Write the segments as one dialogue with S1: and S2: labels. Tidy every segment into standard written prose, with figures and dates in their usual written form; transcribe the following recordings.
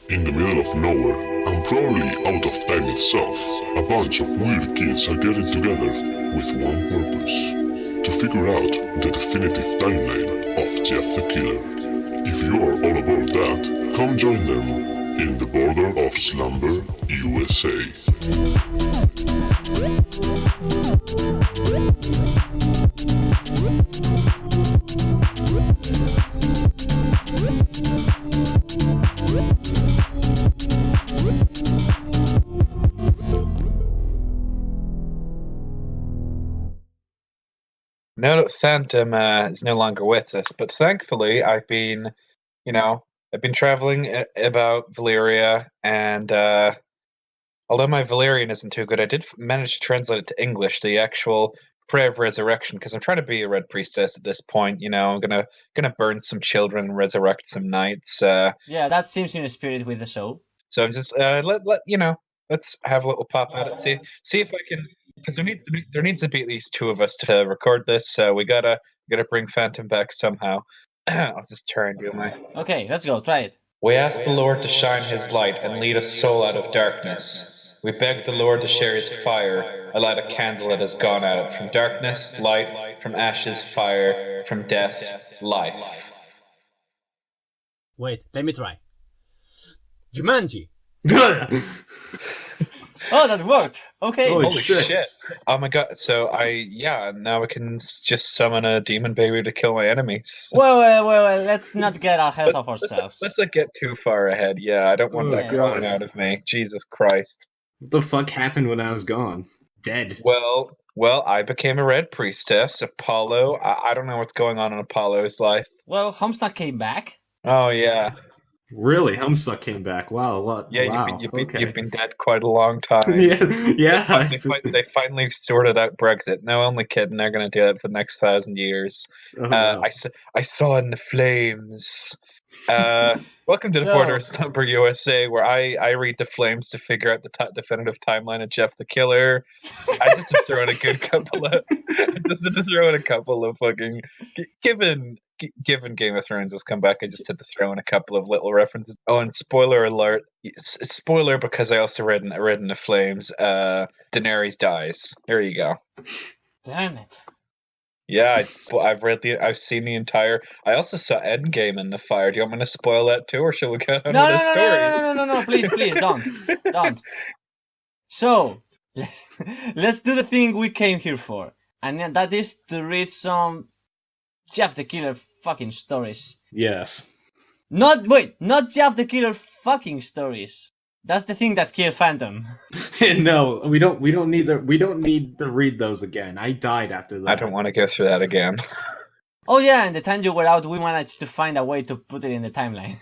S1: In the middle of nowhere, and probably out of time itself, a bunch of weird kids are getting together with one purpose: to figure out the definitive timeline of Jeff the Killer. If you are all about that, come join them in the border of Slumber, USA.
S2: Now that Phantom is no longer with us, but thankfully I've been traveling about Valyria, and although my Valyrian isn't too good, I did manage to translate it to English, the actual prayer of resurrection, because I'm trying to be a red priestess at this point. I'm gonna burn some children and resurrect some knights.
S3: Yeah, that seems in the spirit with the show.
S2: So I'm just let's have a little pop at it. See if I can, because there needs to be at least two of us to record this. So we gotta bring Phantom back somehow. I'll just try and do my.
S3: Okay, let's go. Try it.
S2: We ask the Lord to shine His light and lead a soul out of darkness. We beg the Lord to share His fire, light a candle that has gone out. From darkness, light. From ashes, fire. From death, life.
S4: Wait, let me try. Jumanji.
S3: Oh, that worked. Okay.
S2: Holy shit. Oh my god. So now I can just summon a demon baby to kill my enemies.
S3: Well, let's not get ahead of ourselves.
S2: Let's not get too far ahead. Yeah, I don't want that growing out of me. Jesus Christ.
S5: What the fuck happened when I was gone? Dead.
S2: Well, I became a red priestess. Apollo, I don't know what's going on in Apollo's life.
S3: Well, Homestuck came back.
S2: Oh, yeah.
S5: Really? Homestuck came back. Wow, what?
S2: Yeah,
S5: wow.
S2: you've been dead quite a long time.
S5: yeah.
S2: They finally sorted out Brexit. No, only kidding. They're going to do it for the next 1,000 years.
S5: Wow.
S2: I saw in the flames. Welcome to the border of Slumber, USA, where I read the flames to figure out the definitive timeline of Jeff the Killer. I just have thrown a good couple of, fucking, given Game of Thrones has come back, I just had to throw in a couple of little references. Oh, and spoiler alert! Spoiler because I also read in the flames. Daenerys dies. There you go.
S3: Damn it.
S2: Yeah, I've seen the entire. I also saw Endgame in the fire. Do you want me to spoil that too, or shall we go on with the stories?
S3: No, please, don't. So, let's do the thing we came here for, and that is to read some Jeff the Killer fucking stories.
S5: Yes.
S3: Not Jeff the Killer fucking stories. That's the thing that killed Phantom.
S5: No, we don't need to read those again. I died after that.
S2: I don't want to go through that again.
S3: Oh yeah, and the time you were out, we managed to find a way to put it in the timeline.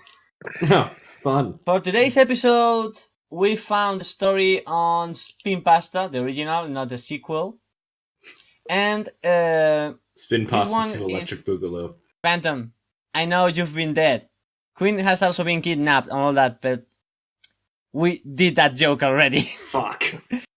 S5: Oh, fun.
S3: For today's episode, we found a story on Spin Pasta, the original, not the sequel. And
S5: Spin Pasta to Electric Boogaloo.
S3: Phantom, I know you've been dead. Queen has also been kidnapped and all that, but we did that joke already.
S5: Fuck.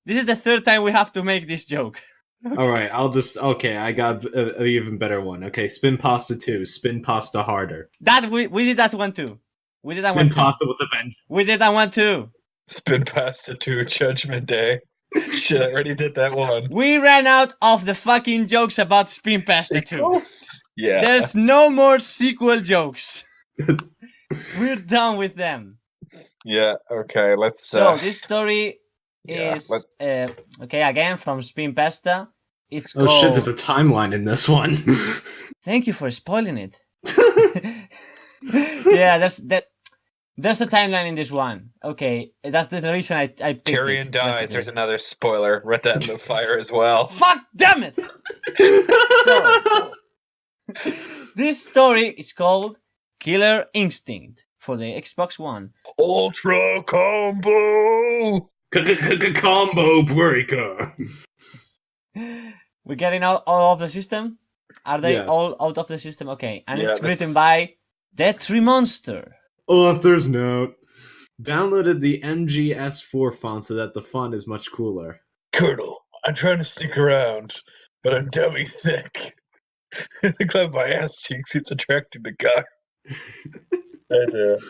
S3: This is the third time we have to make this joke.
S5: Alright, I got an even better one. Okay, Spin Pasta 2, Spin Pasta Harder.
S3: That we did that one too. We did that
S5: Spin
S3: one
S5: Pasta with a Vengeance.
S3: We did that one too.
S2: Spin Pasta 2, Judgment Day. Shit, I already did that one.
S3: We ran out of the fucking jokes about Spin Pasta 2.
S2: Yeah.
S3: There's no more sequel jokes. We're done with them.
S2: Yeah, okay, let's...
S3: So, this story is... okay, again, from Spin Pasta. It's called...
S5: Oh shit, there's a timeline in this one.
S3: Thank you for spoiling it. Yeah, there's a timeline in this one. Okay, that's the reason I picked
S2: Tyrion
S3: it,
S2: dies,
S3: basically.
S2: there's another spoiler. Read that in the fire as well.
S3: Fuck, damn it! So, this story is called Killer Instinct for the Xbox One.
S2: Ultra Combo!
S5: Combo Breaker!
S3: We're getting all of the system? Are they all out of the system? Okay, and it's written by TheTremonster.
S5: Author's note. Downloaded the MGS4 font so that the font is much cooler.
S2: Colonel, I'm trying to stick around, but I'm dummy thick. I glad my ass cheeks keeps attracting the guy. And,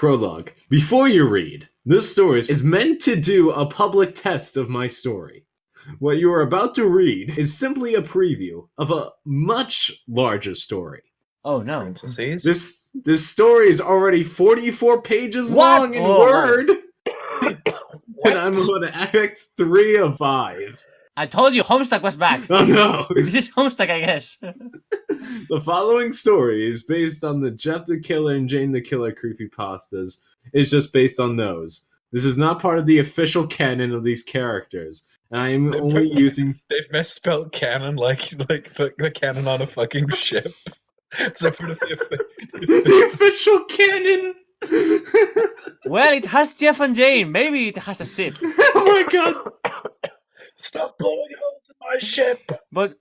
S5: Prologue. Before you read, this story is meant to do a public test of my story. What you are about to read is simply a preview of a much larger story.
S3: Oh no.
S2: Parentheses.
S5: This story is already 44 pages
S3: What?
S5: long in
S3: Oh,
S5: Word,
S2: What?
S5: and I'm on Act 3 of 5.
S3: I told you Homestuck was back.
S5: Oh no!
S3: This is Homestuck, I guess.
S5: The following story is based on the Jeff the Killer and Jane the Killer creepypastas. It's just based on those. This is not part of the official canon of these characters. And I am only using...
S2: They've misspelled canon like the canon on a fucking ship. So part of
S5: the official canon!
S3: Well, it has Jeff and Jane. Maybe it has a sip.
S5: Oh my god!
S2: Stop blowing holes in my ship!
S3: But,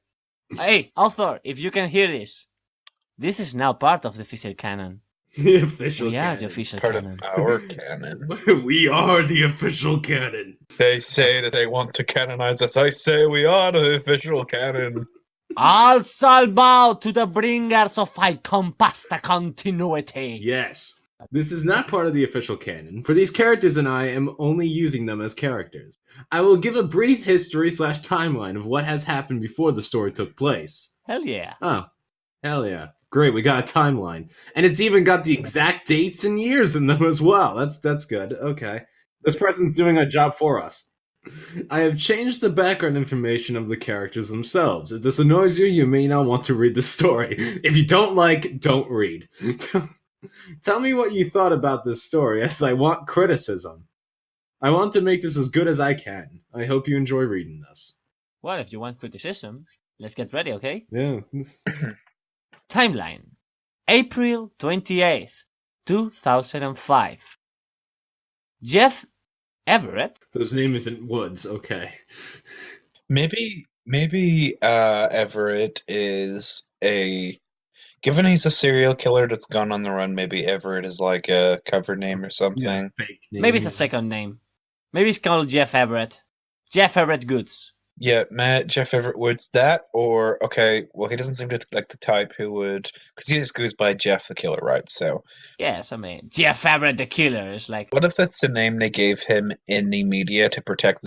S3: hey, author, if you can hear this, this is now part of the official canon.
S5: The official
S3: We
S5: canon.
S3: are the official
S2: Part
S3: canon.
S2: of our canon.
S5: We are the official canon.
S2: They say that they want to canonize us. I say we are the official canon.
S3: All shall bow to the bringers of icompasta continuity.
S5: Yes. This is not part of the official canon, for these characters and I am only using them as characters. I will give a brief history/timeline of what has happened before the story took place.
S3: Hell yeah.
S5: Oh, hell yeah. Great, we got a timeline. And it's even got the exact dates and years in them as well. That's good. Okay. This person's doing a job for us. I have changed the background information of the characters themselves. If this annoys you, you may not want to read the story. If you don't like, don't read. Tell me what you thought about this story, as I want criticism. I want to make this as good as I can. I hope you enjoy reading this.
S3: Well, if you want criticism, let's get ready, okay?
S5: Yeah.
S3: Timeline. April 28th, 2005. Jeff Everett.
S5: So his name isn't Woods, okay.
S2: Maybe Everett is a... Given he's a serial killer that's gone on the run, maybe Everett is like a cover name or something.
S5: Yeah, fake name.
S3: Maybe it's a second name. Maybe it's called Jeff Everett. Jeff Everett Goods.
S2: Yeah, Jeff Everett Woods, that, or, okay, well, he doesn't seem to like the type who would, because he just goes by Jeff the Killer, right? So,
S3: Yes, I mean, Jeff Everett the Killer is like...
S2: what if that's the name they gave him in the media to protect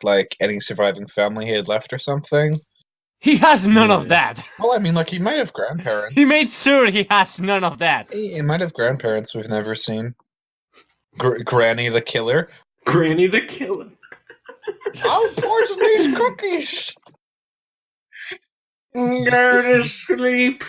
S2: like, any surviving family he had left or something?
S3: He has none
S5: Yeah.
S3: of that.
S2: Well, I mean, like, he might have grandparents.
S3: He made sure he has none of that.
S2: He might have grandparents we've never seen. Granny the Killer.
S5: Granny the Killer.
S2: I'll poison these cookies!
S5: Go to sleep.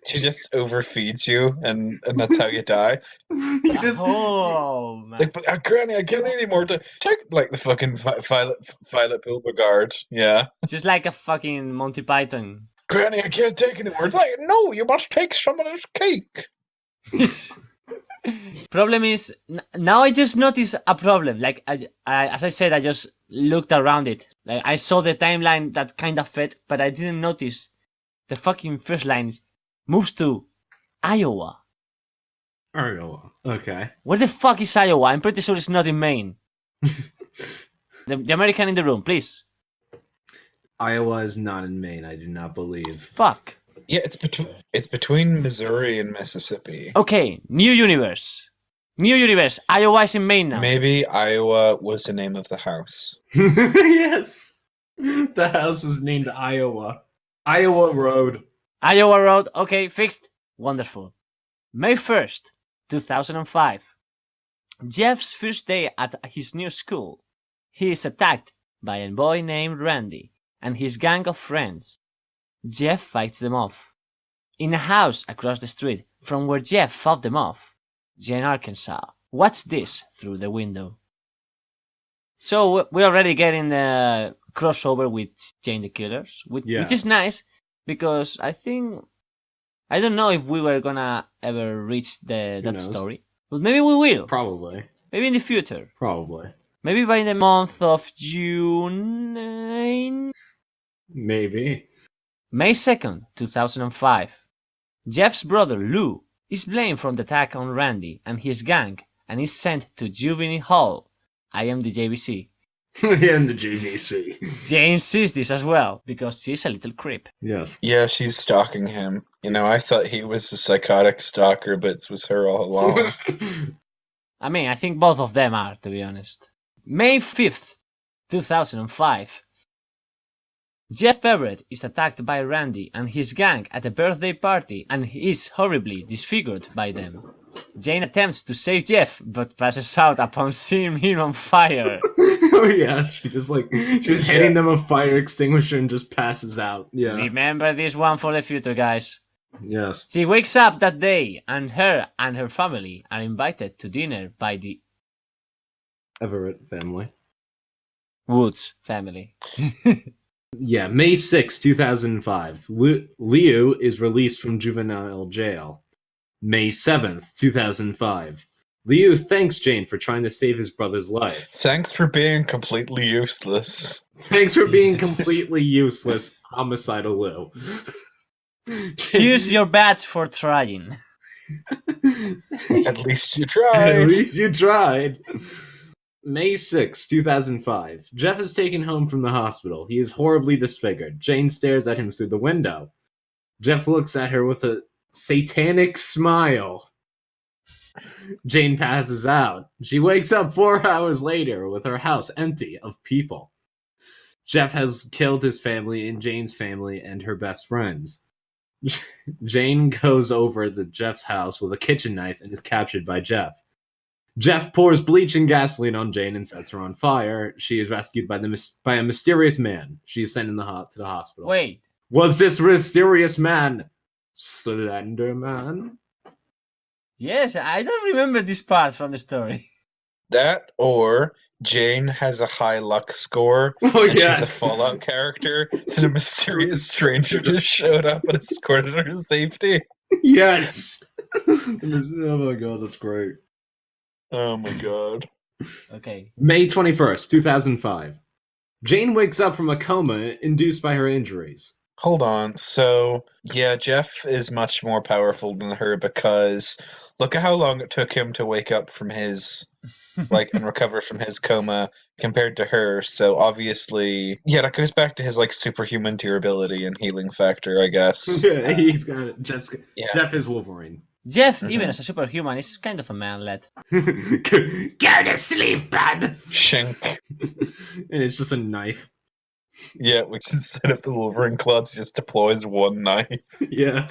S2: She just overfeeds you, and that's how you die.
S5: You just...
S3: Oh, man.
S2: Like, but, Granny, I can't anymore. Take, like, the fucking Violet Beauregard. Yeah.
S3: Just like a fucking Monty Python.
S2: Granny, I can't take anymore. It's like, no, you must take some of this cake.
S3: Problem is, now I just noticed a problem. Like, as I said, I just looked around it. Like, I saw the timeline that kind of fit, but I didn't notice the fucking first line moves to Iowa.
S5: Iowa. Okay.
S3: Where the fuck is Iowa? I'm pretty sure it's not in Maine. the American in the room, please.
S5: Iowa is not in Maine, I do not believe.
S3: Fuck.
S2: Yeah, it's between Missouri and Mississippi.
S3: Okay, new universe. New universe. Iowa is in Maine now.
S2: Maybe Iowa was the name of the house.
S5: Yes. The house was named Iowa. Iowa Road.
S3: Iowa Road. Okay, fixed. Wonderful. May 1st, 2005. Jeff's first day at his new school. He is attacked by a boy named Randy and his gang of friends. Jeff fights them off. In a house across the street from where Jeff fought them off, Jane Arkansas watched this through the window. So we're already getting the crossover with Jane the Killers, which is nice because I don't know if we were gonna ever reach that story, but maybe we will.
S5: Probably.
S3: Maybe in the future.
S5: Probably.
S3: Maybe by the month of June.
S5: Maybe.
S3: May 2nd, 2005. Jeff's brother Lou is blamed for the attack on Randy and his gang and is sent to juvenile hall. I am the JVC.
S5: In the GVC.
S3: Jane sees this as well because she's a little creep.
S5: Yes.
S2: Yeah, she's stalking him. You know, I thought he was a psychotic stalker, but it was her all along.
S3: I mean, I think both of them are, to be honest. May 5th, 2005. Jeff Everett is attacked by Randy and his gang at a birthday party and is horribly disfigured by them. Jane attempts to save Jeff, but passes out upon seeing him on fire.
S5: Oh yeah, she was handing them a fire extinguisher and just passes out. Yeah.
S3: Remember this one for the future, guys.
S5: Yes.
S3: She wakes up that day and her family are invited to dinner by the
S5: Everett family.
S3: Woods family.
S5: Yeah, May 6, 2005. Liu is released from juvenile jail. May 7th, 2005. Liu thanks Jane for trying to save his brother's life.
S2: Thanks for being completely useless.
S5: Thanks for being completely useless, homicidal Liu.
S3: Here's your badge for trying.
S2: At least you tried.
S5: At least you tried. May 6, 2005. Jeff is taken home from the hospital. He is horribly disfigured. Jane stares at him through the window. Jeff looks at her with a satanic smile. Jane passes out. She wakes up 4 hours later with her house empty of people. Jeff has killed his family and Jane's family and her best friends. Jane goes over to Jeff's house with a kitchen knife and is captured by Jeff. Jeff pours bleach and gasoline on Jane and sets her on fire. She is rescued by a mysterious man. She is sent to the hospital.
S3: Wait.
S5: Was this mysterious man Slender Man?
S3: Yes, I don't remember this part from the story.
S2: That or Jane has a high luck score.
S5: Oh,
S2: and
S5: yes.
S2: She's a Fallout character, so the mysterious stranger just showed up and escorted her to safety.
S5: Yes. Oh my god, that's great.
S2: Oh my god.
S3: Okay.
S5: May 21st, 2005. Jane wakes up from a coma induced by her injuries.
S2: Hold on. So, yeah, Jeff is much more powerful than her because look at how long it took him to wake up from his, and recover from his coma compared to her. So, obviously, yeah, that goes back to his, superhuman durability and healing factor, I guess.
S5: Yeah, he's got it. Jeff is Wolverine.
S3: Jeff, even as a superhuman, is kind of a man-led.
S5: Go to sleep, man!
S2: Shink.
S5: And it's just a knife.
S2: Yeah, which instead of the Wolverine claws, just deploys one knife.
S5: Yeah.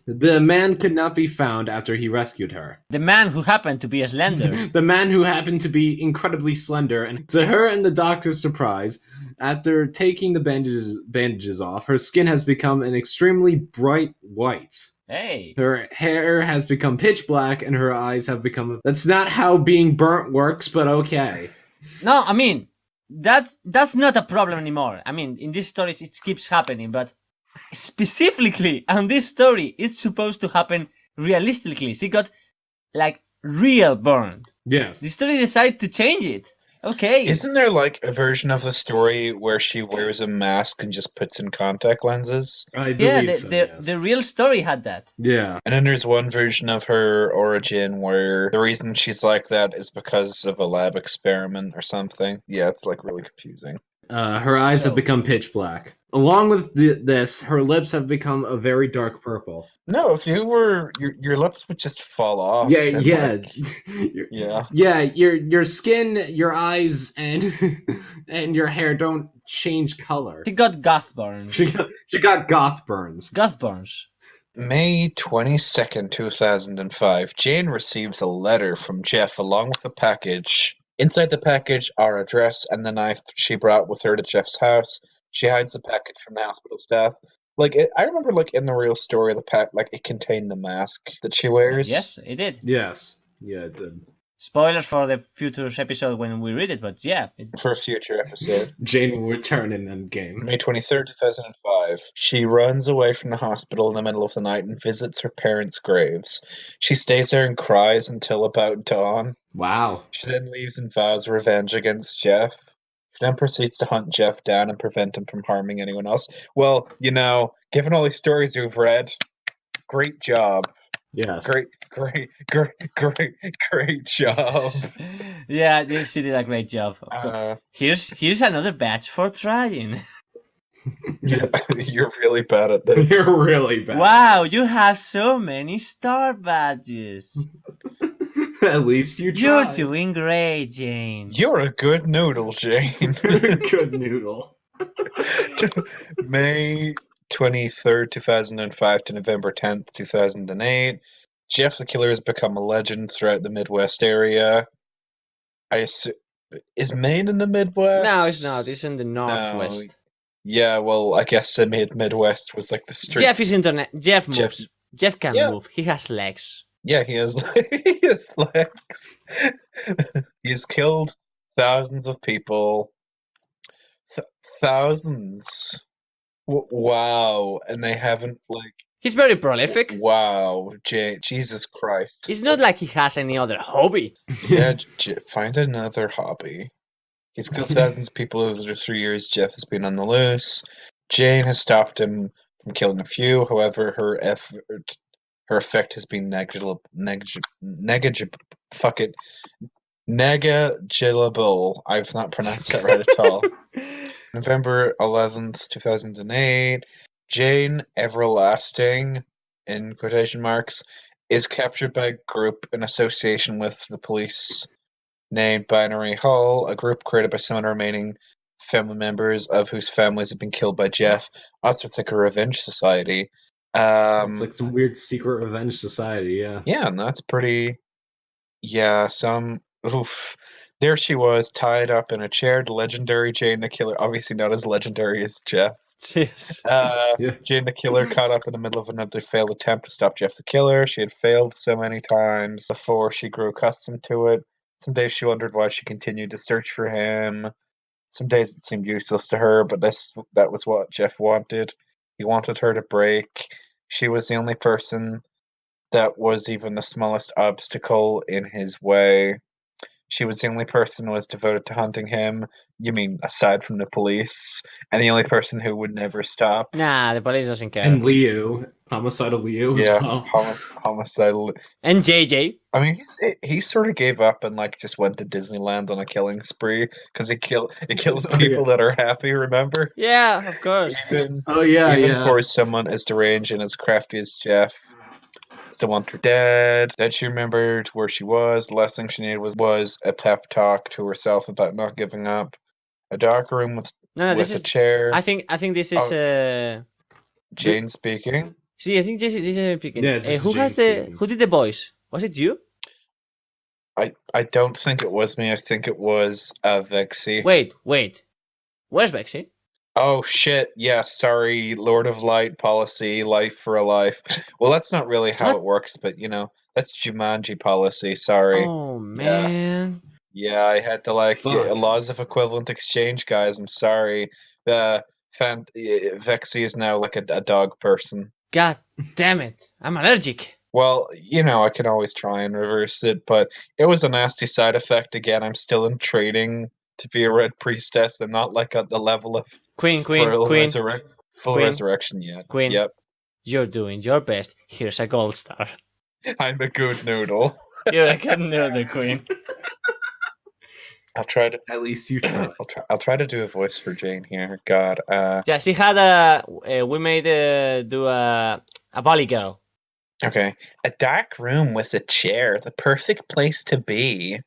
S5: The man could not be found after he rescued her.
S3: The man who happened to be a slender.
S5: The man who happened to be incredibly slender, and to her and the doctor's surprise, after taking the bandages off, her skin has become an extremely bright white.
S3: Hey.
S5: Her hair has become pitch black, and her eyes have become... That's not how being burnt works, but okay.
S3: No, I mean, that's not a problem anymore. I mean, in these stories it keeps happening, but specifically on this story, it's supposed to happen realistically. She got, real burned.
S5: Yes.
S3: The story decided to change it. Okay.
S2: Isn't there, a version of the story where she wears a mask and just puts in contact lenses?
S5: I believe so, yes.
S3: The real story had that.
S5: Yeah.
S2: And then there's one version of her origin where the reason she's like that is because of a lab experiment or something. Yeah, it's really confusing.
S5: Her eyes have become pitch black. Along with this, her lips have become a very dark purple.
S2: No, if you were, your lips would just fall off.
S5: Yeah,
S2: and,
S5: yeah.
S2: Yeah.
S5: Yeah, your skin, your eyes, and your hair don't change color.
S3: She got goth burns.
S5: She got goth burns.
S3: Goth burns.
S2: May 22nd, 2005, Jane receives a letter from Jeff along with a package. Inside the package are a dress and the knife she brought with her to Jeff's house. She hides the package from the hospital staff. I remember, in the real story, the pack, it contained the mask that she wears.
S3: Yes, it did.
S5: Yes. Yeah, it did.
S3: Spoilers for the future episode when we read it, but yeah.
S2: For a future episode.
S5: Jane will return in Endgame.
S2: May 23rd, 2005. She runs away from the hospital in the middle of the night and visits her parents' graves. She stays there and cries until about dawn.
S5: Wow.
S2: She then leaves and vows revenge against Jeff. She then proceeds to hunt Jeff down and prevent him from harming anyone else. Well, given all these stories you've read, great job.
S5: Yes.
S2: Great job.
S3: Yeah, she did a great job. Here's another badge for trying.
S2: Yeah, you're really bad at this.
S5: You're really bad.
S3: Wow, you have so many star badges.
S5: At least you
S3: You're
S5: tried.
S3: doing great, Jane.
S2: You're a good noodle, Jane.
S5: Good noodle.
S2: May 23rd, 2005 to November 10th, 2008. Jeff the Killer has become a legend throughout the Midwest area. I assume, is Maine in the Midwest?
S3: No, it's not. It's in the Northwest.
S2: Yeah, well, I guess I made Midwest was like the street.
S3: Jeff is internet. Jeff moves. Jeff can
S2: Yeah.
S3: move. He has legs.
S2: Yeah, he has he has legs. He's killed thousands of people. Thousands. Wow, and they haven't like.
S3: He's very prolific.
S2: Wow, Jesus Christ.
S3: It's not like he has any other hobby.
S2: Yeah, find another hobby. He's killed thousands of people over the 3 years Jeff has been on the loose. Jane has stopped him from killing a few. However, her effect has been negligible. Negligible. I've not pronounced that right at all. November 11th, 2008. Jane Everlasting, in quotation marks, is captured by a group in association with the police named Binary Hall, a group created by some of the remaining family members of whose families have been killed by Jeff. Also, it's like a revenge society.
S5: It's like some weird secret revenge society, yeah.
S2: Yeah, and that's pretty. Yeah, oof. There she was, tied up in a chair. The legendary Jane the Killer, obviously not as legendary as Jeff.
S3: Yes.
S5: Yeah.
S2: Jane the Killer caught up in the middle of another failed attempt to stop Jeff the Killer. She had failed so many times before she grew accustomed to it. Some days she wondered why she continued to search for him. Some days it seemed useless to her, but that was what Jeff wanted. He wanted her to break. She was the only person that was even the smallest obstacle in his way. She was the only person who was devoted to hunting him. You mean aside from the police? And the only person who would never stop.
S3: Nah, the police doesn't care.
S5: And Liu, homicidal Liu as well.
S2: Homicidal.
S3: And JJ.
S2: I mean, he sort of gave up and like just went to Disneyland on a killing spree because it kills people that are happy. Remember?
S3: Yeah, of course.
S2: Even for someone as deranged and as crafty as Jeff. Still want her dead. Then she remembered where she was. The last thing she needed was a pep talk to herself about not giving up. A dark room with a chair.
S3: I think this is
S2: Jane speaking.
S3: See, I think this is speaking.
S5: Yeah,
S3: who did the voice? Was it you?
S2: I don't think it was me. I think it was Vexy.
S3: Wait. Where's Vexy?
S2: Oh shit, yeah, sorry, Lord of Light policy, life for a life. Well, that's not really how it works, but that's Jumanji policy, sorry.
S3: Oh man.
S2: Yeah, I had to laws of equivalent exchange, guys, I'm sorry. Vexy is now like a dog person.
S3: God damn it, I'm allergic.
S2: Well, I can always try and reverse it, but it was a nasty side effect. Again, I'm still in training to be a red priestess and not like at the level of
S3: Queen.
S2: Resurrection yet.
S3: Queen.
S2: Yep.
S3: You're doing your best. Here's a gold star.
S2: I'm a good noodle.
S3: You're a good noodle, Queen.
S2: I'll try to.
S5: At least you try.
S2: I'll try to do a voice for Jane here. God.
S3: Yeah, she had we made do a Valley Girl.
S2: Okay, a dark room with a chair, the perfect place to be.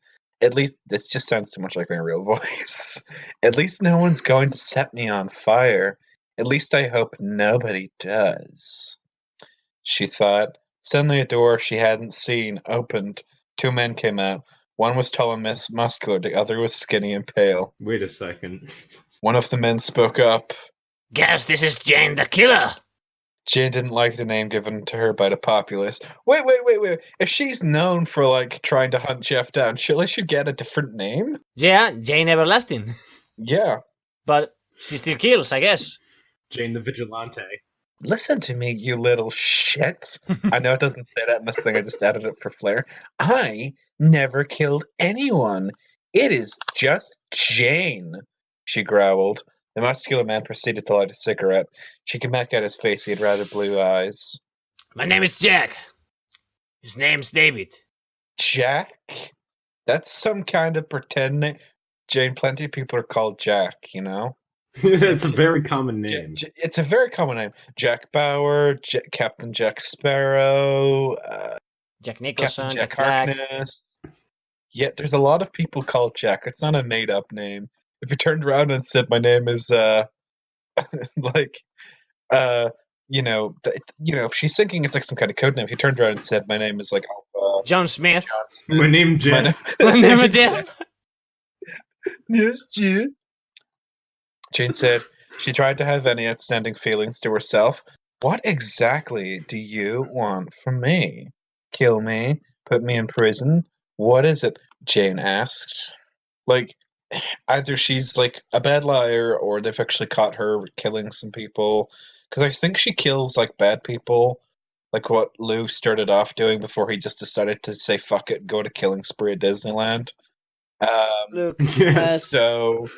S2: At least this just sounds too much like my real voice. At least no one's going to set me on fire. At least I hope nobody does. She thought. Suddenly a door she hadn't seen opened. 2 men came out. One was tall and muscular, the other was skinny and pale.
S5: Wait a second.
S2: One of the men spoke up.
S3: Guess this is Jane the Killer.
S2: Jane didn't like the name given to her by the populace. Wait. If she's known for, trying to hunt Jeff down, surely she'd get a different name?
S3: Yeah, Jane Everlasting.
S2: Yeah.
S3: But she still kills, I guess.
S5: Jane the Vigilante.
S2: Listen to me, you little shit. I know it doesn't say that in this thing, I just added it for flair. I never killed anyone. It is just Jane, she growled. The muscular man proceeded to light a cigarette. She could make out his face. He had rather blue eyes.
S3: My name is Jack. His name's David.
S2: Jack? That's some kind of pretend name. Jane, plenty of people are called Jack, you know?
S5: It's a very common name.
S2: It's a very common name. Jack Bauer, Captain Jack Sparrow,
S3: Jack
S2: Captain
S3: Nicholson,
S2: Jack
S3: Jack Black.
S2: Harkness. Yet there's a lot of people called Jack. It's not a made-up name. If you turned around and said my name is like if she's thinking it's like some kind of code name, if you turned around and said my name is like Alpha
S3: John Smith.
S5: My name Jeff.
S3: My name is Jeff.
S2: Yes, Jane. Jane said she tried to have any outstanding feelings to herself. What exactly do you want from me? Kill me? Put me in prison? What is it? Jane asked. Like, either she's like a bad liar or they've actually caught her killing some people. Because I think she kills like bad people, like what Lou started off doing before he just decided to say fuck it, go to killing spree at Disneyland.
S3: Look,
S5: Yes.
S2: So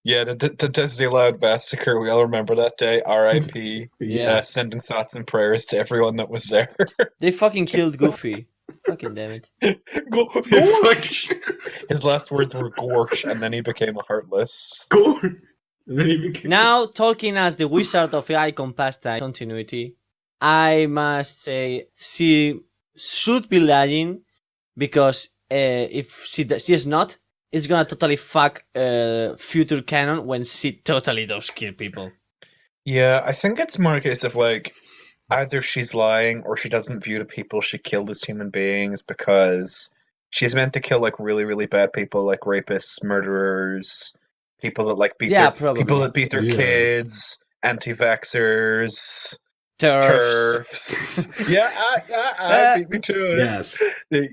S2: yeah, the Disneyland massacre. We all remember that day. R.I.P.
S3: Yeah.
S2: Sending thoughts and prayers to everyone that was there.
S3: they fucking killed Goofy. Fucking damn it.
S2: Gorsh. His last words were Gorsh, and then he became a Heartless.
S5: Gore. And then he became...
S3: Now, talking as the wizard of icon pastime continuity, I must say she should be lying because if she is not, it's gonna totally fuck future canon when she totally does kill people.
S2: Yeah, I think it's more a case of like either she's lying or she doesn't view the people she killed as human beings because she's meant to kill like really, really bad people like rapists, murderers, people that like beat people that beat their kids, anti-vaxxers, TERFs. Yeah, I beat me to it.
S5: Yes.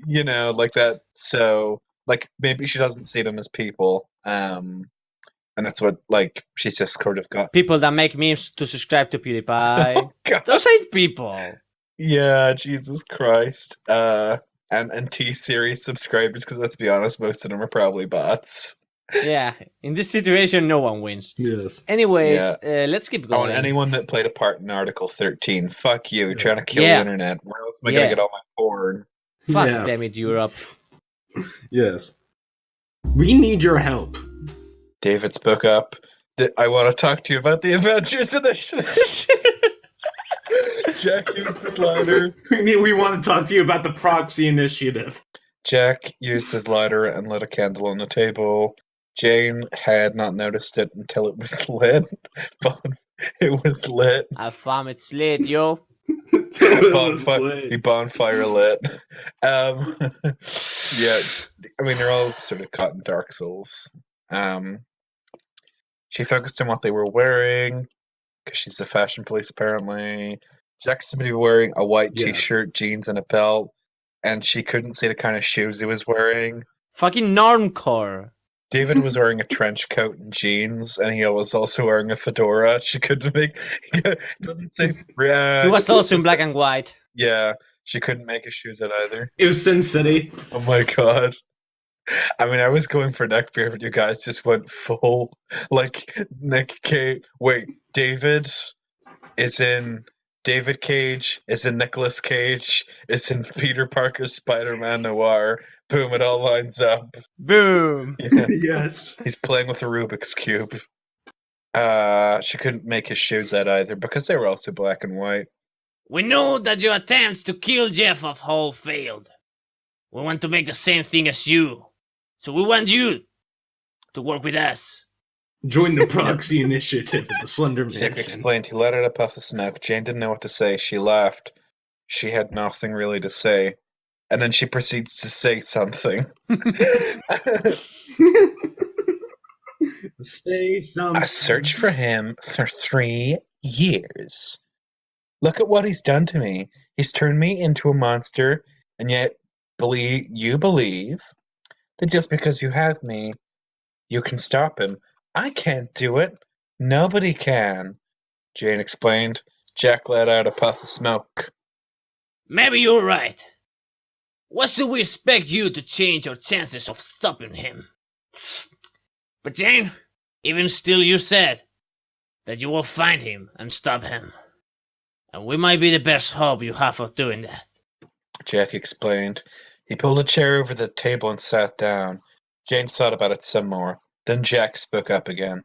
S2: You know, like that. So like maybe she doesn't see them as people. And that's what, like, she's just sort of got...
S3: People that make memes to subscribe to PewDiePie.
S2: Oh, God.
S3: Those ain't people.
S2: Yeah, Jesus Christ. And T-Series subscribers, because let's be honest, most of them are probably bots.
S3: Yeah, in this situation, no one wins.
S5: Yes.
S3: Anyways, let's keep
S2: Oh,
S3: going.
S2: and anyone that played a part in Article 13, fuck you, trying to kill the internet. Where else am I going to get all my porn?
S3: Fuck damn it, Europe.
S5: Yes. We need your help.
S2: David spoke up. I want to talk to you about the Avengers Initiative. Jack used his lighter.
S5: We want to talk to you about the Proxy Initiative.
S2: Jack used his lighter and lit a candle on the table. Jane had not noticed it until it was lit. But it was lit.
S3: I found it's lit, yo.
S2: The bonfire lit. Yeah, I mean, they're all sort of caught in Dark Souls. She focused on what they were wearing, because she's the fashion police, apparently. Jack seemed to be wearing a white t-shirt, jeans, and a belt, and she couldn't see the kind of shoes he was wearing.
S3: Fucking normcore.
S2: David was wearing a trench coat and jeans, and he was also wearing a fedora. She couldn't make... It doesn't say...
S3: He was also in black and white.
S2: Yeah, she couldn't make his shoes out either.
S5: It was Sin City.
S2: Oh my god. I mean, I was going for neckbeard, but you guys just went full, like, Nick Cage. Wait, David Cage is in Nicolas Cage, is in Peter Parker's Spider-Man Noir. Boom, it all lines up.
S3: Boom.
S2: Yeah.
S5: Yes.
S2: He's playing with a Rubik's Cube. She couldn't make his shoes out either, because they were also black and white.
S3: We know that your attempts to kill Jeff of Hull failed. We want to make the same thing as you. So we want you to work with us.
S5: Join the Proxy Initiative at the Slender
S2: Jack
S5: Mansion.
S2: explained. He let out a puff of smoke. Jane didn't know what to say. She laughed. She had nothing really to say. And then she proceeds to say something.
S5: Say something.
S2: I searched for him for 3 years. Look at what he's done to me. He's turned me into a monster, and yet you believe that just because you have me, you can stop him. I can't do it. Nobody can, Jane explained. Jack let out a puff of smoke.
S3: Maybe you're right. What should we expect you to change our chances of stopping him? But Jane, even still you said that you will find him and stop him. And we might be the best hope you have of doing that.
S2: Jack explained. He pulled a chair over the table and sat down. Jane thought about it some more. Then Jack spoke up again.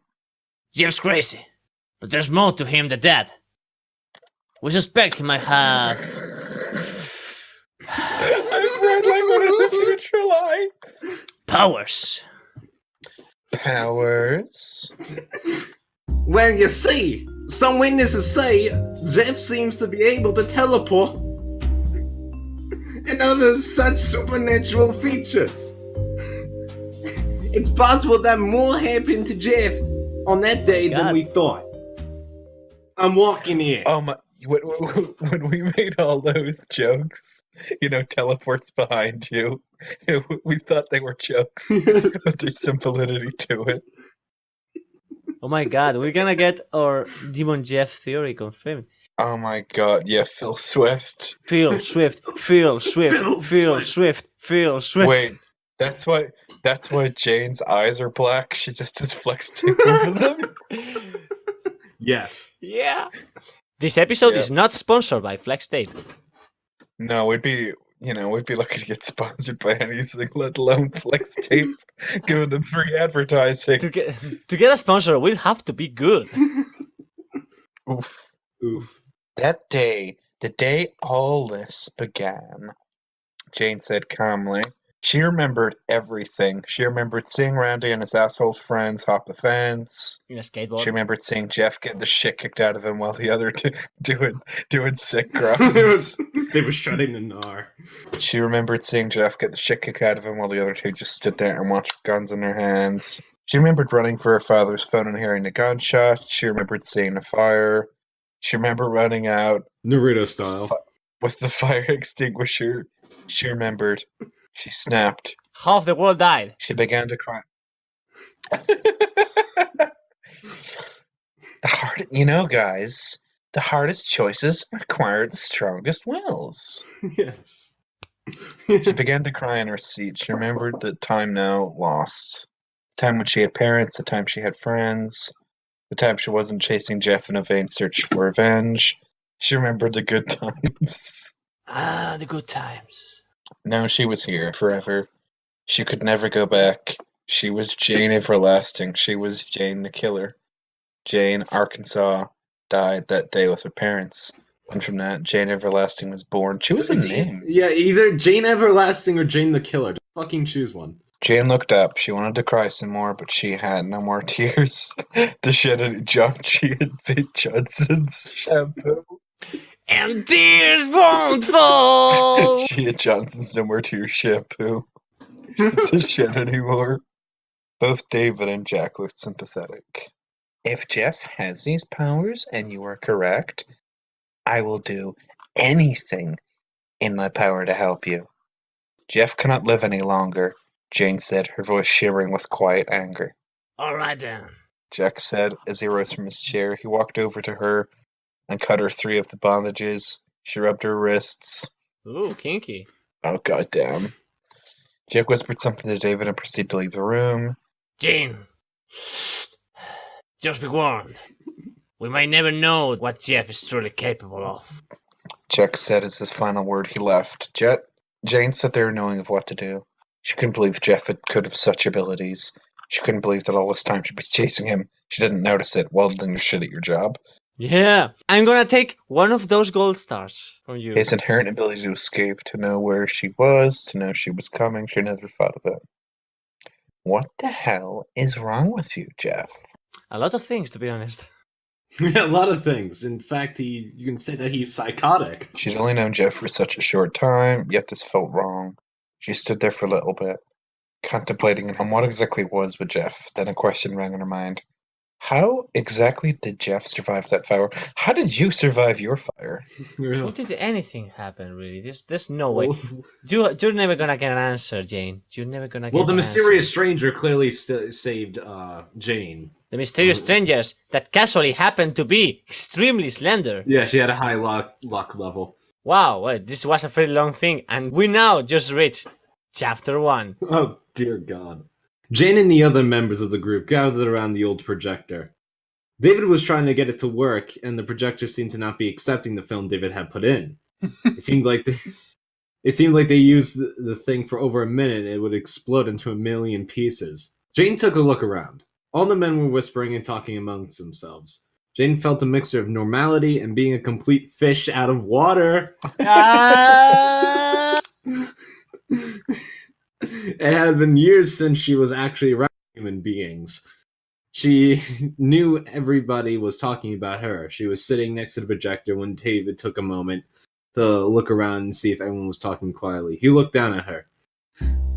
S3: Jeff's crazy, but there's more to him than that. We suspect he might have...
S2: I've read like one of the future lights.
S3: powers.
S2: Powers?
S5: Well, you see, some witnesses say Jeff seems to be able to teleport and other such supernatural features. It's possible that more happened to Jeff on that day than
S3: God.
S5: we thought. I'm walking here.
S2: Oh my! When we made all those jokes, teleports behind you, we thought they were jokes, but there's some validity to it.
S3: Oh my god, we're gonna get our Demon Jeff theory confirmed.
S2: Oh my god! Yeah, Phil Swift.
S3: Phil Swift, Phil Swift,
S5: Phil
S3: Phil
S5: Swift.
S3: Swift, Phil Swift.
S2: Wait, that's why Jane's eyes are black. She just has flex tape over them.
S5: Yes.
S3: Yeah. This episode
S2: Yeah.
S3: is not sponsored by Flex Tape.
S2: No, we'd be lucky to get sponsored by anything, let alone flex tape, giving them free advertising.
S3: To get a sponsor, we'll have to be good.
S2: Oof.
S5: Oof.
S2: That day, the day all this began, Jane said calmly. She remembered everything. She remembered seeing Randy and his asshole friends hop the fence.
S3: In a skateboard.
S2: She remembered seeing Jeff get the shit kicked out of him while the other two doing sick grunts.
S5: They were shredding the Noir.
S2: She remembered seeing Jeff get the shit kicked out of him while the other two just stood there and watched guns in their hands. She remembered running for her father's phone and hearing a gunshot. She remembered seeing a fire. She remembered running out
S5: Naruto style.
S2: with the fire extinguisher. She remembered. She snapped.
S3: Half the world died.
S2: She began to cry. Guys, the hardest choices require the strongest wills.
S5: Yes.
S2: She began to cry in her seat. She remembered the time now lost. The time when she had parents, the time she had friends, the time she wasn't chasing Jeff in a vain search for revenge. She remembered the good times.
S3: Ah, the good times.
S2: Now she was here forever. She could never go back. She was Jane Everlasting. She was Jane the Killer. Jane, Arkansas, died that day with her parents. And from that, Jane Everlasting was born. Choose a name.
S5: Yeah, either Jane Everlasting or Jane the Killer. Just fucking choose one.
S2: Jane looked up. She wanted to cry some more, but she had no more tears to shed any junk. She had bit Johnson's shampoo.
S3: And tears won't fall.
S2: She had Johnson's No More Tears shampoo to shed anymore. Both David and Jack looked sympathetic. If Jeff has these powers and you are correct, I will do anything in my power to help you. Jeff cannot live any longer, Jane said, her voice shivering with quiet anger.
S3: All right then.
S2: Jack said as he rose from his chair. He walked over to her and cut her 3 of the bandages. She rubbed her wrists.
S3: Ooh, kinky.
S2: Oh, goddamn. Jack whispered something to David and proceeded to leave the room.
S3: Jane, just be warned. We might never know what Jeff is truly capable of.
S2: Jack said as his final word he left. Jane sat there knowing of what to do. She couldn't believe Jeff could have such abilities. She couldn't believe that all this time she was chasing him. She didn't notice it while doing your shit at your job.
S3: Yeah, I'm gonna take one of those gold stars from you.
S2: His inherent ability to escape, to know where she was, to know she was coming, she never thought of it. What the hell is wrong with you, Jeff?
S3: A lot of things, to be honest.
S5: Yeah, a lot of things. In fact, you can say that he's psychotic.
S2: She'd only known Jeff for such a short time, yet this felt wrong. She stood there for a little bit, contemplating on what exactly was with Jeff. Then a question rang in her mind. How exactly did Jeff survive that fire? How did you survive your fire?
S3: How did anything happen, really? There's no way. You're never gonna get an answer, Jane. You're never gonna get
S5: Well, the
S3: an
S5: mysterious
S3: answer.
S5: stranger clearly saved Jane.
S3: The mysterious strangers that casually happened to be extremely slender.
S5: Yeah, she had a high luck level.
S3: Wow, well, this was a pretty long thing, and we now just reached chapter 1.
S5: Oh, dear God. Jane and the other members of the group gathered around the old projector. David was trying to get it to work, and the projector seemed to not be accepting the film David had put in. It seemed like It seemed like they used the thing for over a minute and it would explode into a million pieces. Jane took a look around. All the men were whispering and talking amongst themselves. Jane felt a mixture of normality and being a complete fish out of water.
S3: Ah!
S5: It had been years since she was actually around human beings. She knew everybody was talking about her. She was sitting next to the projector when David took a moment to look around and see if everyone was talking quietly. He looked down at her.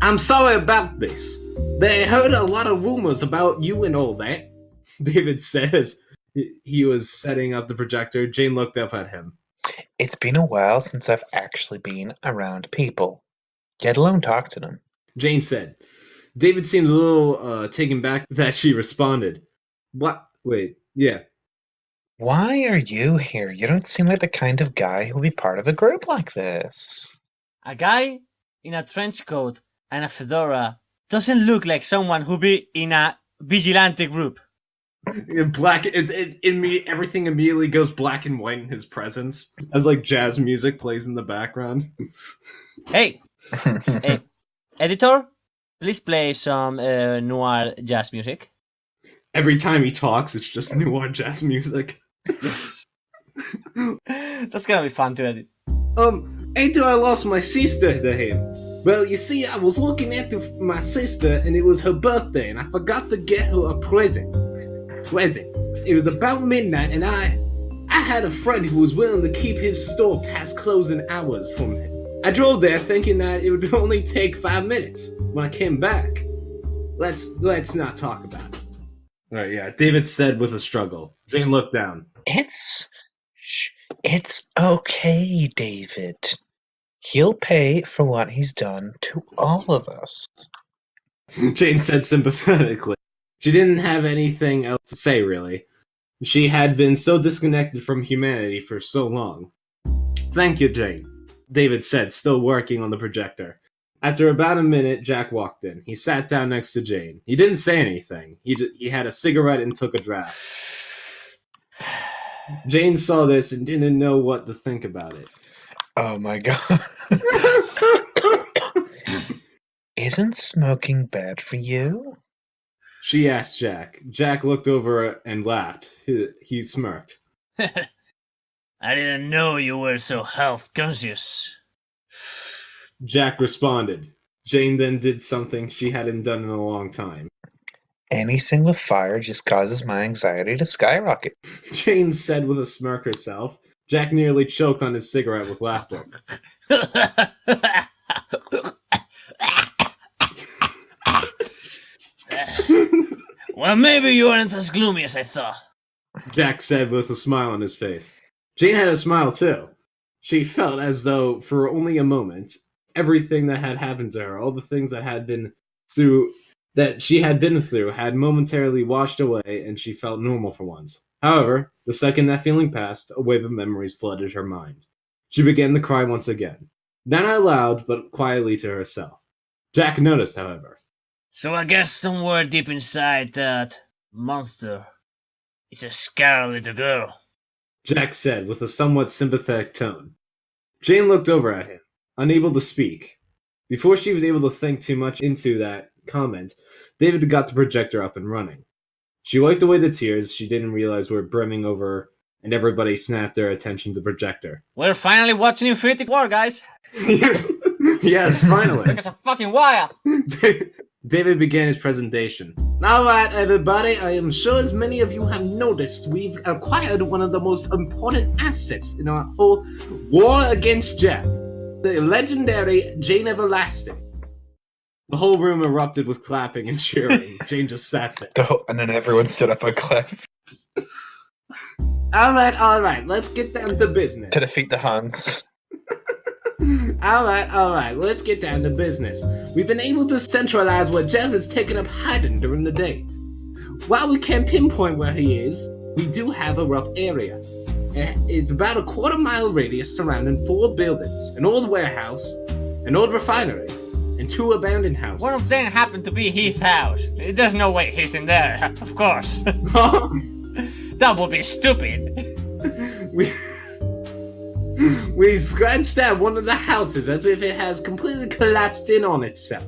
S5: I'm sorry about this. They heard a lot of rumors about you and all that, David says. He was setting up the projector. Jane looked up at him.
S2: It's been a while since I've actually been around people, let alone talk to them.
S5: Jane said. David seemed a little taken back that she responded. What? Wait, yeah.
S2: Why are you here? You don't seem like the kind of guy who would be part of a group like this.
S3: A guy in a trench coat and a fedora doesn't look like someone who'd be in a vigilante group.
S5: Black, everything immediately goes black and white in his presence, as like jazz music plays in the background.
S3: Hey, hey, editor, please play some noir jazz music.
S5: Every time he talks, it's just noir jazz music.
S3: Yes. That's gonna be fun to edit.
S5: After I lost my sister to him. Well, you see, I was looking after my sister, and it was her birthday, and I forgot to get her a present. It was about midnight, and I had a friend who was willing to keep his store past closing hours for me. I drove there thinking that it would only take 5 minutes. When I came back, let's not talk about it. Right, yeah, David said with a struggle. Jane looked down.
S2: It's okay, David. He'll pay for what he's done to all of us.
S5: Jane said sympathetically. She didn't have anything else to say, really. She had been so disconnected from humanity for so long. Thank you, Jane, David said, still working on the projector. After about a minute, Jack walked in. He sat down next to Jane. He didn't say anything. He had a cigarette and took a draft. Jane saw this and didn't know what to think about it.
S2: Oh my god. Isn't smoking bad for you?
S5: She asked Jack. Jack looked over and laughed. He smirked.
S3: I didn't know you were so health conscious.
S5: Jack responded. Jane then did something she hadn't done in a long time.
S2: Anything with fire just causes my anxiety to skyrocket.
S5: Jane said with a smirk herself. Jack nearly choked on his cigarette with laughter.
S3: Well, maybe you weren't as gloomy as I thought.
S5: Jack said with a smile on his face. Jane had a smile too. She felt as though, for only a moment, everything that had happened to her, all the things that she had been through, had momentarily washed away, and she felt normal for once. However, the second that feeling passed, a wave of memories flooded her mind. She began to cry once again. Not out loud, but quietly to herself. Jack noticed, however.
S3: So I guess somewhere deep inside that monster is a scared little girl.
S5: Jack said with a somewhat sympathetic tone. Jane looked over at him, unable to speak. Before she was able to think too much into that comment, David got the projector up and running. She wiped away the tears she didn't realize were brimming over, and everybody snapped their attention to the projector.
S3: We're finally watching Infinity War, guys.
S5: Yes, finally.
S3: Took us a fucking while.
S5: David began his presentation. Alright, everybody, I am sure as many of you have noticed, we've acquired one of the most important assets in our whole war against Jeff. The legendary Jane Everlasting. The whole room erupted with clapping and cheering. Jane just sat there.
S2: And then everyone stood up and clapped.
S5: Alright, let's get down to business.
S2: To defeat the Huns.
S5: Alright, let's get down to business. We've been able to centralize where Jeff has taken up hiding during the day. While we can't pinpoint where he is, we do have a rough area. It's about a quarter-mile radius surrounding 4 buildings, an old warehouse, an old refinery, and 2 abandoned houses.
S3: One of them happened to be his house. There's no way he's in there, of course. That would be stupid.
S5: We scratched at one of the houses as if it has completely collapsed in on itself.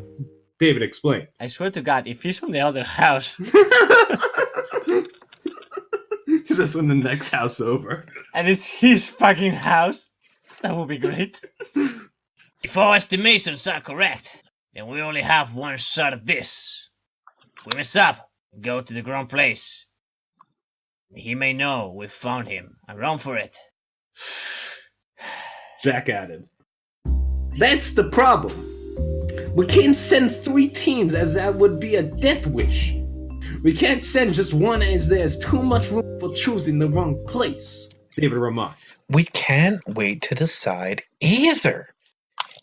S5: David explained.
S3: I swear to God, if he's on the other house
S5: Just in the next house over.
S3: and it's his fucking house, that would be great.
S6: If our estimations are correct, then we only have one shot at this. If we mess up, go to the ground place. He may know we found him and run for it.
S5: Jack added. That's the problem. We can't send 3 teams as that would be a death wish. We can't send just one as there's too much room for choosing the wrong place, David remarked.
S2: We can't wait to decide either.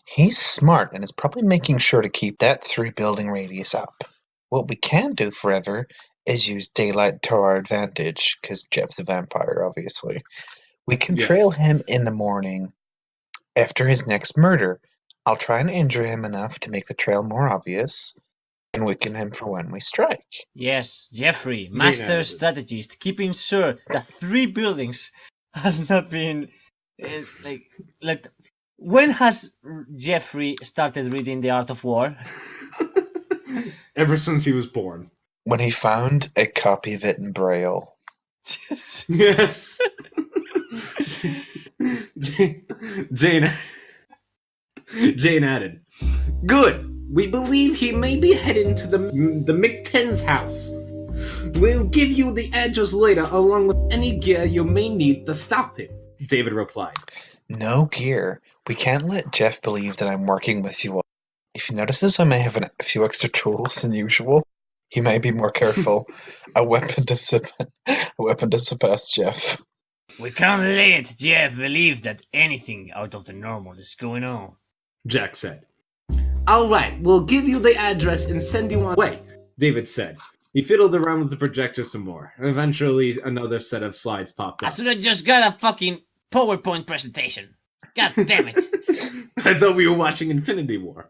S2: He's smart and is probably making sure to keep that 3-building radius up. What we can do forever is use daylight to our advantage, because Jeff's a vampire, obviously. We can trail him in the morning after his next murder. I'll try and injure him enough to make the trail more obvious, and weaken him for when we strike.
S3: Yes, Jeffrey, master strategist, keeping sure that 3 buildings have not been like. When has Jeffrey started reading The Art of War?
S5: Ever since he was born.
S2: When he found a copy of it in Braille.
S5: Yes. Jane added, "Good. We believe he may be heading to the McTen's house. We'll give you the address later along with any gear you may need to stop him," David replied.
S2: No gear. We can't let Jeff believe that I'm working with you all. If he notices I may have a few extra tools than usual, he may be more careful. A weapon to surpass Jeff.
S6: We can't let Jeff believe that anything out of the normal is going on,
S5: Jack said. "Alright, we'll give you the address and send you on the way," David said. He fiddled around with the projector some more. Eventually, another set of slides popped
S6: I
S5: up.
S6: should have just got a fucking PowerPoint presentation. God damn it.
S5: I thought we were watching Infinity War.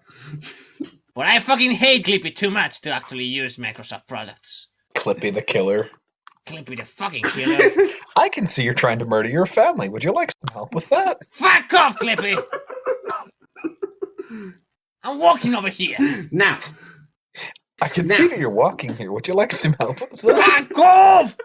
S6: But I fucking hate Clippy too much to actually use Microsoft products.
S2: Clippy the killer.
S6: Clippy the fucking killer.
S2: I can see you're trying to murder your family. Would you like some help with that?
S6: Fuck off, Clippy! I'm walking over here.
S5: Now,
S2: I can see that you're walking here. Would you like some help with that?
S6: Fuck off!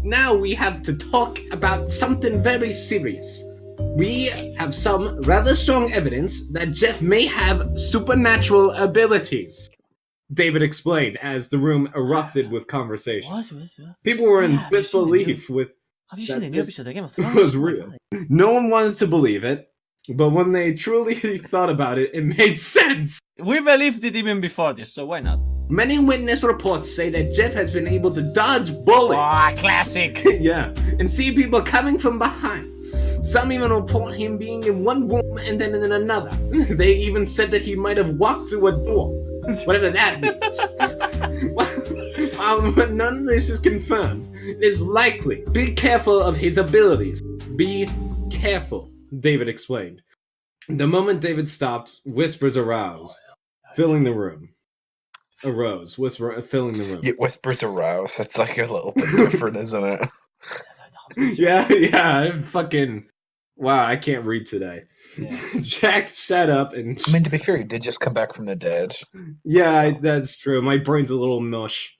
S5: now we have to talk about something very serious. We have some rather strong evidence that Jeff may have supernatural abilities, David explained as the room erupted with conversation.
S3: What?
S5: People were in
S3: Yeah, have you seen the
S5: disbelief with
S3: Have you seen the new
S5: this
S3: episode of Game of Thrones?
S5: was real. No one wanted to believe it, but when they truly thought about it, it made sense.
S3: We believed it even before this, so why not?
S5: Many witness reports say that Jeff has been able to dodge bullets.
S6: Ah, classic.
S5: Yeah, and see people coming from behind. Some even report him being in one room and then in another. They even said that he might have walked through a door. Whatever that means. But none of this is confirmed. It is likely. Be careful of his abilities. Be careful, David explained. The moment David stopped, whispers arose, filling the room. Filling the room.
S2: Yeah, whispers arouse. That's like a little bit different, isn't it?
S5: Yeah, fucking... Wow, I can't read today.
S3: Yeah.
S5: Jack sat up and...
S2: I mean, to be fair, he did just come back from the dead.
S5: Yeah, that's true. My brain's a little mush.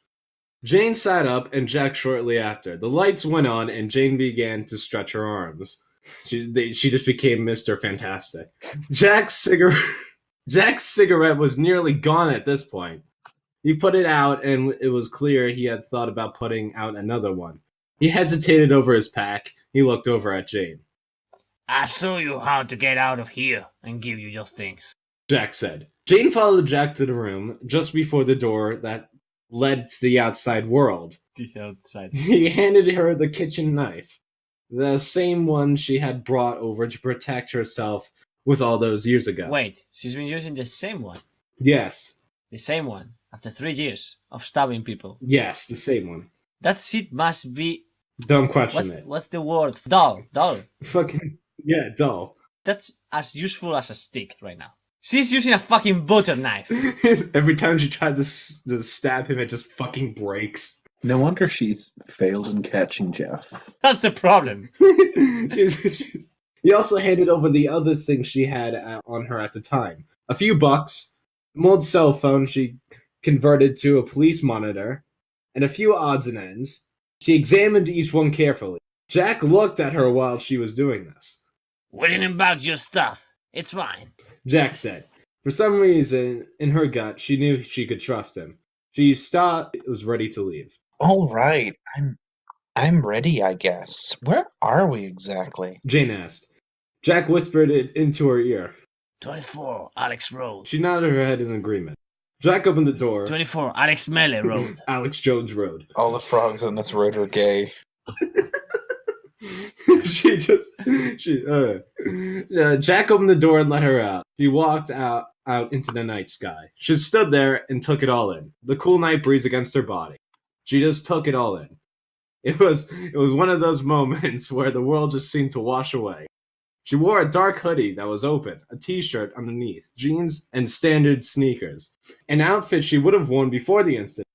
S5: Jane sat up, and Jack shortly after. The lights went on, and Jane began to stretch her arms. She just became Mr. Fantastic. Jack's cigarette was nearly gone at this point. He put it out, and it was clear he had thought about putting out another one. He hesitated over his pack. He looked over at Jane.
S6: I'll show you how to get out of here and give you your things.
S5: Jack said. Jane followed Jack to the room, just before the door that led to the outside world.
S3: The outside.
S5: He handed her the kitchen knife, the same one she had brought over to protect herself with all those years ago.
S3: Wait, she's been using the same one.
S5: Yes.
S3: The same one. After 3 years of stabbing people.
S5: Yes, the same one.
S3: That shit must be...
S5: Don't question it.
S3: What's the word? Dull.
S5: Fucking... Yeah, dull.
S3: That's as useful as a stick right now. She's using a fucking butter knife.
S5: Every time she tried to stab him, it just fucking breaks.
S2: No wonder she's failed in catching Jeff.
S3: That's the problem.
S5: He also handed over the other things she had on her at the time. A few bucks, an old cell phone she converted to a police monitor, and a few odds and ends. She examined each one carefully. Jack looked at her while she was doing this.
S6: Worrying about your stuff. It's fine.
S5: Jack said. For some reason, in her gut, she knew she could trust him. She stopped, was ready to leave.
S2: All right, I'm ready, I guess. Where are we exactly?
S5: Jane asked. Jack whispered it into her ear.
S6: 24 Alex Road.
S5: She nodded her head in agreement. Jack opened the door.
S6: 24 Alex Melee Road.
S5: Alex Jones Road.
S2: All the frogs on this road are gay.
S5: Jack opened the door and let her out. She walked out into the night sky. She stood there and took it all in. The cool night breeze against her body. She just took it all in. It was one of those moments where the world just seemed to wash away. She wore a dark hoodie that was open, a t-shirt underneath, jeans, and standard sneakers. An outfit she would have worn before the incident.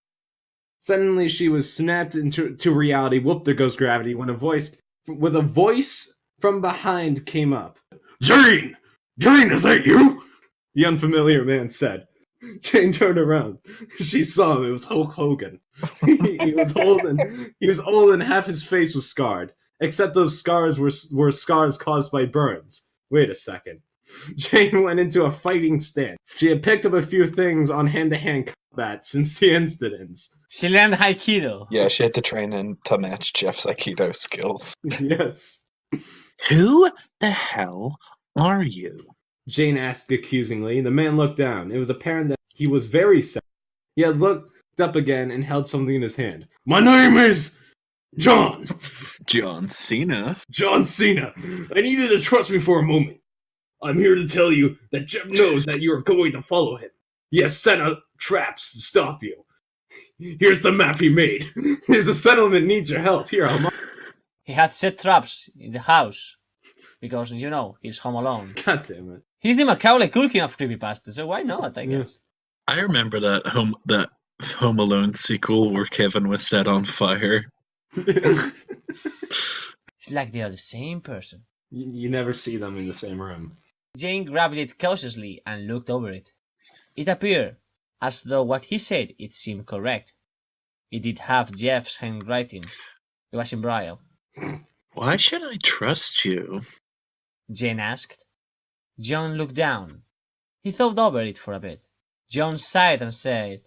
S5: Suddenly she was snapped into reality. Whoop, there goes gravity, when a voice from behind came up. Jane! Jane, is that you? The unfamiliar man said. Jane turned around. She saw him. It was Hulk Hogan. He was old and half his face was scarred. Except those scars were scars caused by burns. Wait a second. Jane went into a fighting stance. She had picked up a few things on hand-to-hand combat since the incidents.
S3: She learned Aikido.
S2: Yeah, she had to train in to match Jeff's Aikido skills.
S5: Yes.
S2: Who the hell are you?
S5: Jane asked accusingly. The man looked down. It was apparent that he was very sad. He had looked up again and held something in his hand. My name is John.
S2: John Cena.
S5: John Cena. I need you to trust me for a moment. I'm here to tell you that Jeff knows that you are going to follow him. He has set up traps to stop you. Here's the map he made. There's a settlement needs your help. Here,
S3: He had set traps in the house. Because, he's home alone.
S5: God damn it.
S3: He's the Macaulay Culkin of creepypasta, so why not, I guess?
S2: I remember that Home Alone sequel where Kevin was set on fire.
S3: It's like they are the same person.
S5: You never see them in the same room.
S3: Jane grabbed it cautiously and looked over it. It appeared as though what he said it seemed correct. It did have Jeff's handwriting. It was in Braille.
S2: Why should I trust you?
S3: Jane asked. John looked down. He thought over it for a bit. John sighed and said,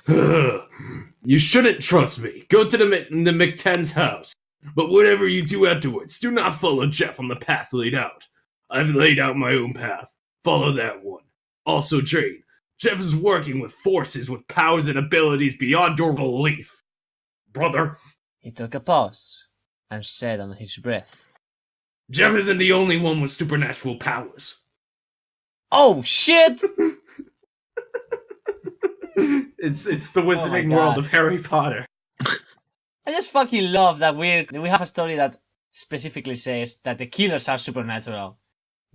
S5: You shouldn't trust me. Go to the McTen's house. But whatever you do afterwards, do not follow Jeff on the path laid out. I've laid out my own path. Follow that one. Also, Jane, Jeff is working with forces with powers and abilities beyond your belief. Brother.
S3: He took a pause and said under his breath,
S5: Jeff isn't the only one with supernatural powers.
S3: Oh, shit!
S5: It's the wizarding world of Harry Potter.
S3: I just fucking love that we have a story that specifically says that the killers are supernatural.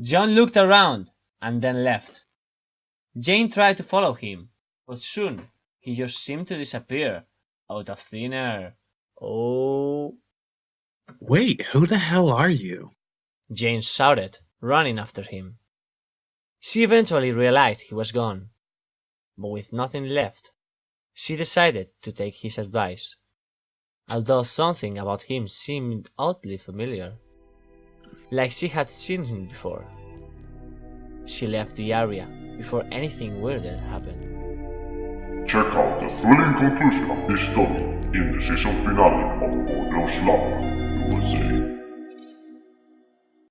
S3: John looked around and then left. Jane tried to follow him, but soon he just seemed to disappear out of thin air. Oh.
S2: Wait, who the hell are you?
S3: Jane shouted, running after him. She eventually realized he was gone, but with nothing left, she decided to take his advice. Although something about him seemed oddly familiar, like she had seen him before. She left the area before anything weirder happened.
S1: Check out the thrilling conclusion of this story in the season finale of Order of Slumber USA.